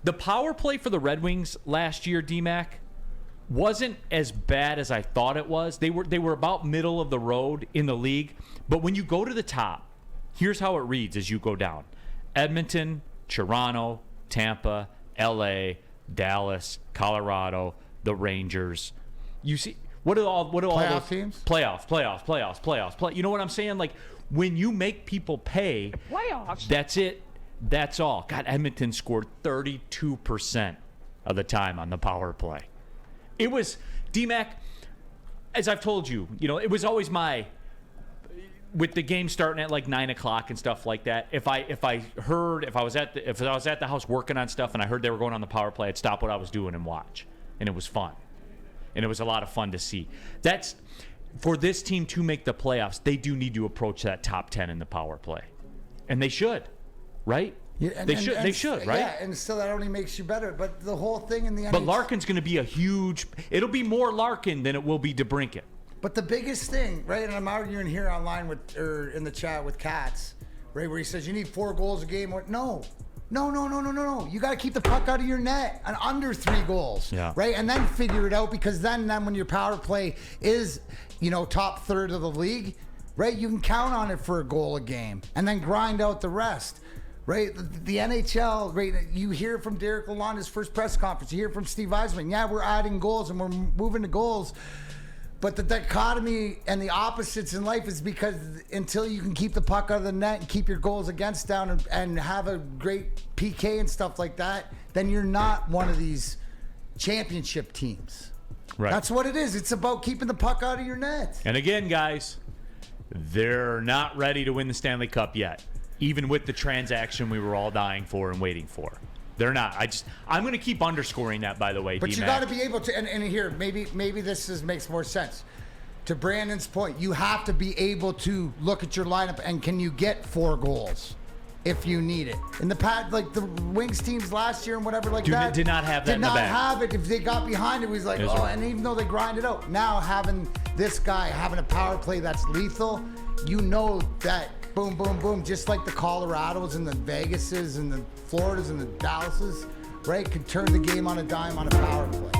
The power play for the Red Wings last year, D-Mac, wasn't as bad as I thought it was. They were about middle of the road in the league. But when you go to the top, here's how it reads as you go down. Edmonton, Toronto, Tampa, LA, Dallas, Colorado, the Rangers. You see, what do all those teams? Playoffs. You know what I'm saying? Like, when you make people pay, Playoffs. that's it. That's all. God, Edmonton scored 32% of the time on the power play. It was, D-Mac, as I've told you, it was always with the game starting at like 9 o'clock and stuff like that. If I was at the house working on stuff and I heard they were going on the power play, I'd stop what I was doing and watch, and it was fun, and it was a lot of fun to see. That's for this team to make the playoffs. They do need to approach that top 10 in the power play, and they should, right? Yeah, they should, right? Yeah, and still that only makes you better. But the whole thing in the NHL... But Larkin's going to be it'll be more Larkin than it will be DeBrincat. But the biggest thing, right, and I'm arguing here online or in the chat with Katz, right, where he says you need 4 goals a game. No. You got to keep the puck out of your net and under 3 goals, right? And then figure it out, because then when your power play is, top third of the league, right, you can count on it for a goal a game and then grind out the rest. Right, the NHL, right, you hear from Derek Lalonde's first press conference, you hear from Steve Yzerman, yeah, we're adding goals and we're moving to goals, but the dichotomy and the opposites in life is because until you can keep the puck out of the net and keep your goals against down and have a great PK and stuff like that, then you're not one of these championship teams. Right. That's what it is. It's about keeping the puck out of your net. And again, guys, they're not ready to win the Stanley Cup yet. Even with the transaction we were all dying for and waiting for. They're not. I'm going to keep underscoring that, by the way, But D-Mac. you got to be able to, and here, maybe this makes more sense. To Brandon's point, you have to be able to look at your lineup and can you get 4 goals if you need it. In the past, like the Wings teams last year and whatever that. Did not have that in the bag. Did not have it. If they got behind it was like, and even though they grinded out. Now having this guy, having a power play that's lethal, that boom, boom, boom, just like the Colorados and the Vegases and the Floridas and the Dallases, right, could turn the game on a dime on a power play.